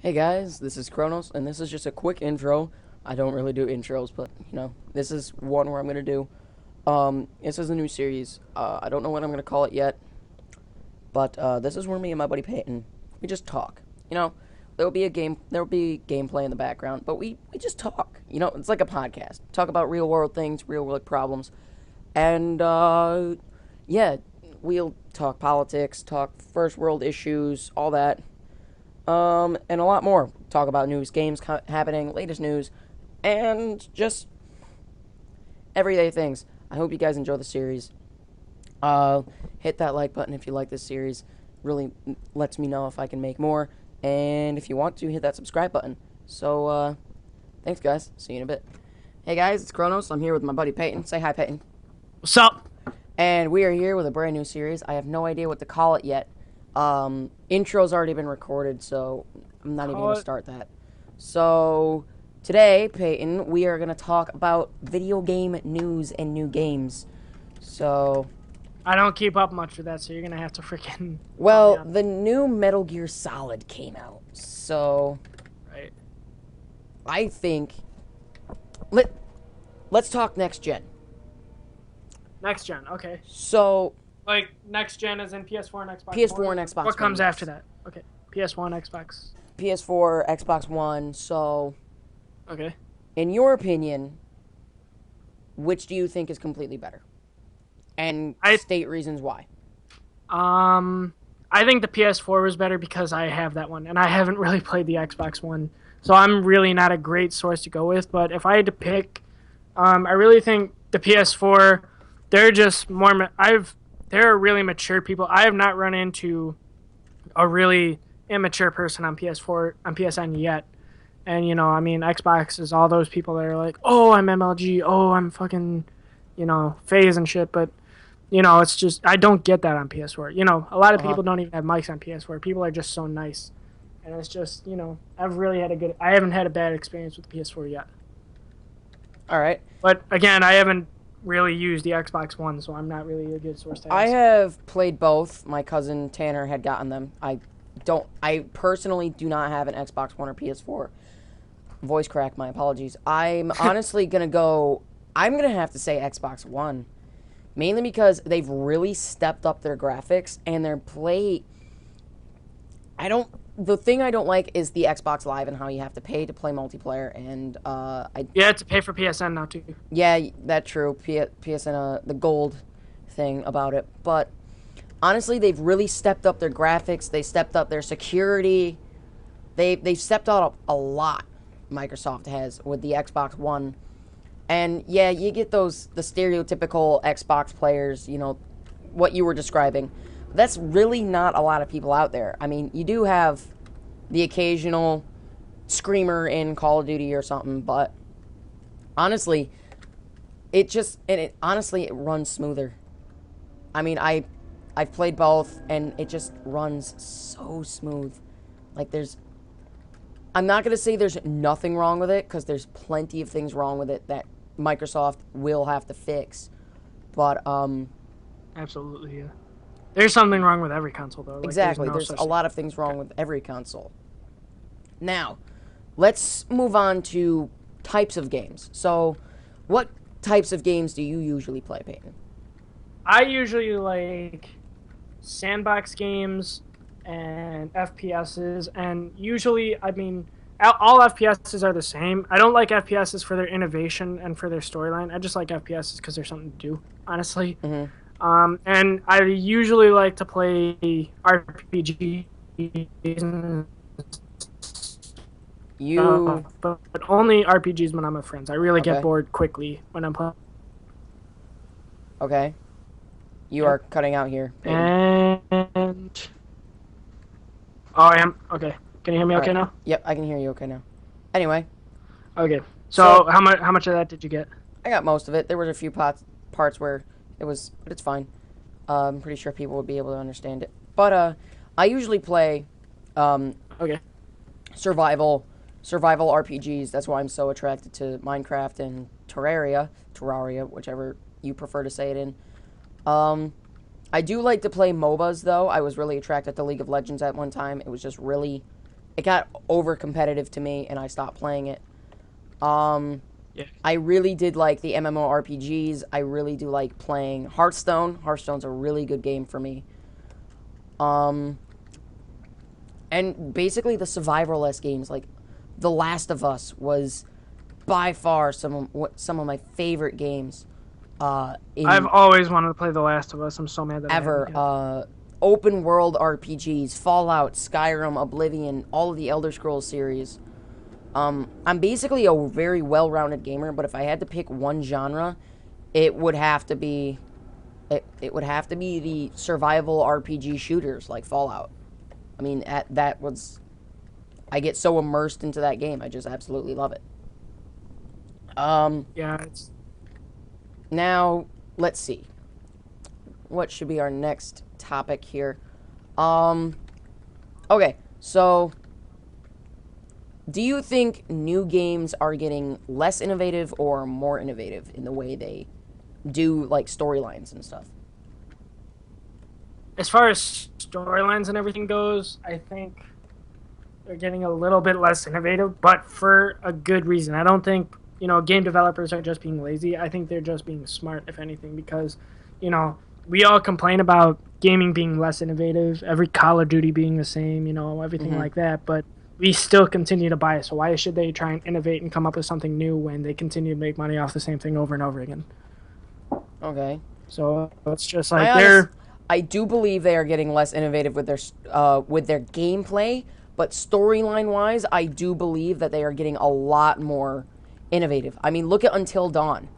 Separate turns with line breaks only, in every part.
Hey guys, this is Kronos, and this is just a quick intro. I don't really do intros, but this is one where I'm gonna do. This is a new series. I don't know what I'm gonna call it yet, but this is where me and my buddy Peyton we just talk. There will be gameplay in the background, but we just talk. It's like a podcast. Talk about real world things, real world problems, and yeah, we'll talk politics, talk first world issues, all that. And a lot more. Talk about news, games happening, latest news, and just everyday things. I hope you guys enjoy the series. Hit that like button if you like this series. Really lets me know if I can make more. And if you want to, hit that subscribe button. So, thanks, guys. See you in a bit. Hey, guys, it's Kronos. I'm here with my buddy Peyton. Say hi, Peyton.
What's up?
And we are here with a brand new series. I have no idea what to call it yet. Intro's already been recorded, so I'm not even going to start that. So, today, Peyton, we are going to talk about video game news and new games. So,
I don't keep up much with that, so you're gonna have to freaking.
well, the new Metal Gear Solid came out. So,
Right.
I think let's talk next gen.
Next gen, okay.
So,
Like next gen is in PS4 and Xbox.
PS4
One?
and Xbox
What comes
One,
after
yes.
that? Okay, PS1, Xbox.
PS4, Xbox One. So,
Okay.
in your opinion, which do you think is completely better? And
I
state reasons why.
um, I think the PS4 was better because I have that one, and I haven't really played the Xbox One, so I'm really not a great source to go with. But if I had to pick, I really think the PS4. They're just more. They're really mature people. I have not run into a really immature person on PS4 on PSN yet. And I mean, Xbox is all those people that are like, "Oh, I'm MLG. Oh, I'm fucking, phase and shit." But it's just I don't get that on PS4. A lot of
Uh-huh.
people don't even have mics on PS4. People are just so nice, and it's just I've really had a good. I haven't had a bad experience with the PS4 yet.
All right.
But again, I haven't really used the Xbox One, so I'm not really a good source to
I
ask.
have played both. My cousin Tanner had gotten them. I personally do not have an Xbox One or PS4. Voice crack, my apologies. I'm going to have to say Xbox One. Mainly because they've really stepped up their graphics and their play. The thing I don't like is the Xbox Live and how you have to pay to play multiplayer. And,
You have to pay for PSN now too.
yeah, that's true. PSN, the gold thing about it. But honestly, they've really stepped up their graphics. They stepped up their security. They've stepped up a lot. Microsoft has with the Xbox One, and yeah, you get the stereotypical Xbox players. What you were describing. That's really not a lot of people out there. I mean, you do have the occasional screamer in Call of Duty or something, but honestly, it runs smoother. I mean, I've played both, and it just runs so smooth. Like I'm not gonna say there's nothing wrong with it because there's plenty of things wrong with it that Microsoft will have to fix. But
Absolutely, yeah. There's something wrong with every console though. Like,
exactly,
there's no
there's
such
a
thing.
lot of things wrong with every console. Now, let's move on to types of games. So, what types of games do you usually play, Peyton?
I usually like sandbox games and FPSs, and usually, I mean, all FPSs are the same. I don't like FPSs for their innovation and for their storyline. I just like FPSs because there's something to do, honestly.
Mm-hmm.
And I usually like to play RPGs,
You
but only RPGs when I'm with friends. I really
okay?
get bored quickly when I'm playing.
Okay. You are cutting out here, Peyton.
And oh, I am okay. Can you hear me
All
okay
right.
now?
Yep, I can hear you okay now. Anyway,
Okay.
so
So how much of that did you get?
I got most of it. There was a few parts where but it's fine. I'm pretty sure people would be able to understand it. But I usually play um,
Okay.
survival RPGs. That's why I'm so attracted to Minecraft and Terraria, whichever you prefer to say it in. Um, I do like to play MOBAs though. I was really attracted to League of Legends at one time. It was just really it got over competitive to me, and I stopped playing it.
Yeah.
I really did like the MMORPGs. I really do like playing Hearthstone. Hearthstone's a really good game for me. And basically the survival-less games, like The Last of Us was by far some of my favorite games.
I've always wanted to play The Last of Us. I'm so mad that
ever.
I haven't yet.
Open world RPGs, Fallout, Skyrim, Oblivion, all of the Elder Scrolls series. I'm basically a very well-rounded gamer, but if I had to pick one genre, it would have to be the survival RPG shooters like Fallout. I mean, I get so immersed into that game. I just absolutely love it.
Yeah, it's
Now, let's see. What should be our next topic here? Okay, so do you think new games are getting less innovative or more innovative in the way they do, like, storylines and stuff?
as far as storylines and everything goes, I think they're getting a little bit less innovative, but for a good reason. I don't think, game developers are just being lazy. I think they're just being smart, if anything, because, we all complain about gaming being less innovative, every Call of Duty being the same, everything like that, but we still continue to buy it. So why should they try and innovate and come up with something new when they continue to make money off the same thing over and over again?
Okay.
So it's just like
I do believe they are getting less innovative with their gameplay, but storyline-wise, I do believe that they are getting a lot more innovative. I mean, look at Until Dawn,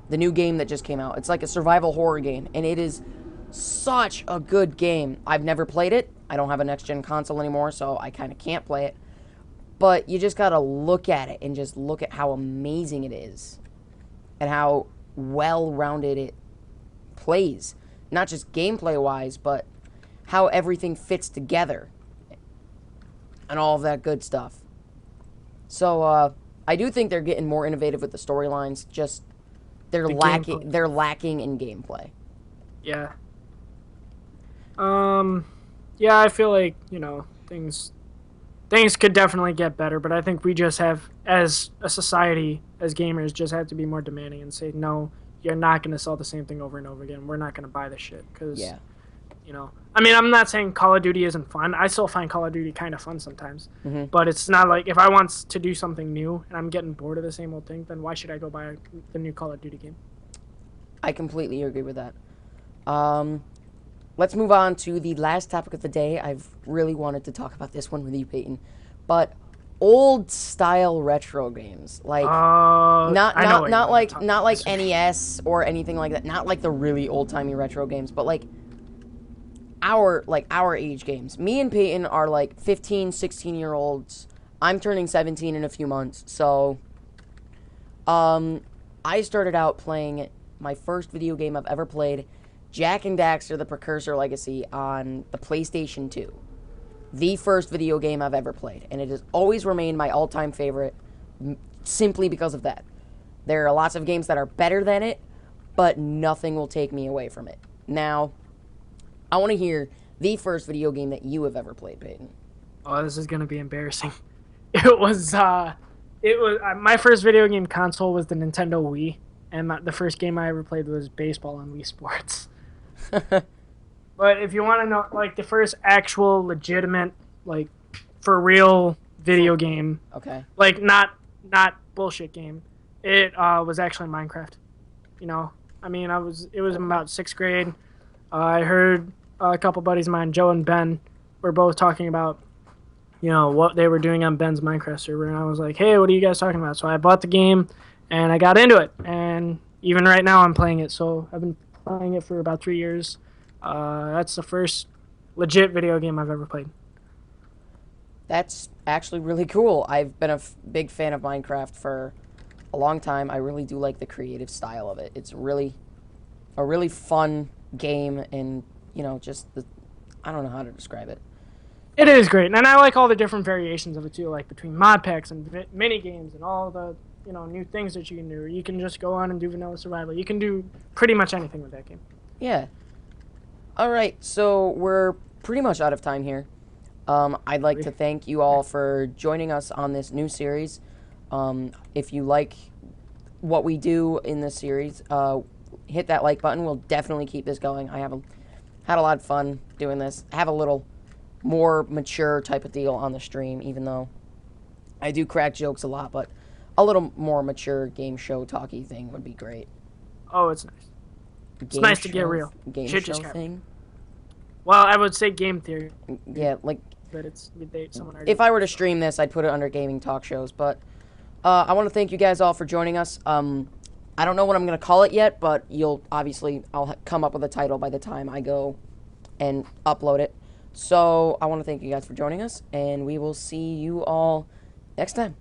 the new game that just came out. It's like a survival horror game, and it is such a good game. I've never played it. I don't have a next-gen console anymore, so I kind of can't play it. But you just gotta look at it and just look at how amazing it is and how well-rounded it plays. Not just gameplay-wise, but how everything fits together and all of that good stuff. So, I do think they're getting more innovative with the storylines. Just they're lacking in gameplay.
Yeah. Yeah, I feel like, things could definitely get better, but I think we just have, as a society, as gamers, just have to be more demanding and say, no, you're not going to sell the same thing over and over again. We're not going to buy this shit. Because, I mean, I'm not saying Call of Duty isn't fun. I still find Call of Duty kind of fun sometimes.
Mm-hmm.
But it's not like, if I want to do something new and I'm getting bored of the same old thing, then why should I go buy the new Call of Duty game?
I completely agree with that. Let's move on to the last topic of the day. I've really wanted to talk about this one with you, Peyton. But old style retro games, like not like NES or anything like that. Not like the really old timey retro games, but like our age games. Me and Peyton are like 15, 16-year-olds. I'm turning 17 in a few months. So I started out playing my first video game I've ever played, Jak and Daxter: The Precursor Legacy, on the PlayStation 2. The first video game I've ever played, and it has always remained my all-time favorite simply because of that. There are lots of games that are better than it, but nothing will take me away from it. Now, I want to hear the first video game that you have ever played, Peyton.
Oh, this is going to be embarrassing. It was my first video game console was the Nintendo Wii, and the first game I ever played was baseball on Wii Sports. But if you want to know, like, the first actual legitimate, like, for real video game,
okay,
like, not bullshit game, it was actually Minecraft. I mean, it was in about 6th grade. I heard a couple buddies of mine, Joe and Ben, were both talking about, what they were doing on Ben's Minecraft server, and I was like, hey, what are you guys talking about? So I bought the game, and I got into it, and even right now I'm playing it, so I've been playing it for about 3 years. That's the first legit video game I've ever played.
That's actually really cool. I've been a big fan of Minecraft for a long time. I really do like the creative style of it. It's a really fun game, and I don't know how to describe it.
It is great, and I like all the different variations of it too, like between mod packs and mini games and all the new things that you can do. You can just go on and do vanilla survival. You can do pretty much anything with that game.
Yeah. All right, so we're pretty much out of time here. I'd like to thank you all for joining us on this new series. If you like what we do in this series, hit that like button. We'll definitely keep this going. Had a lot of fun doing this. Have a little more mature type of deal on the stream, even though I do crack jokes a lot, but a little more mature game show talky thing would be great.
Oh, it's nice. It's nice to get real.
Game
Shit
show
just got
thing?
Well, I would say game theory,
Yeah, like,
but someone already.
if I were to stream this, I'd put it under gaming talk shows, but I want to thank you guys all for joining us. I don't know what I'm going to call it yet, but I'll come up with a title by the time I go and upload it. So I want to thank you guys for joining us, and we will see you all next time.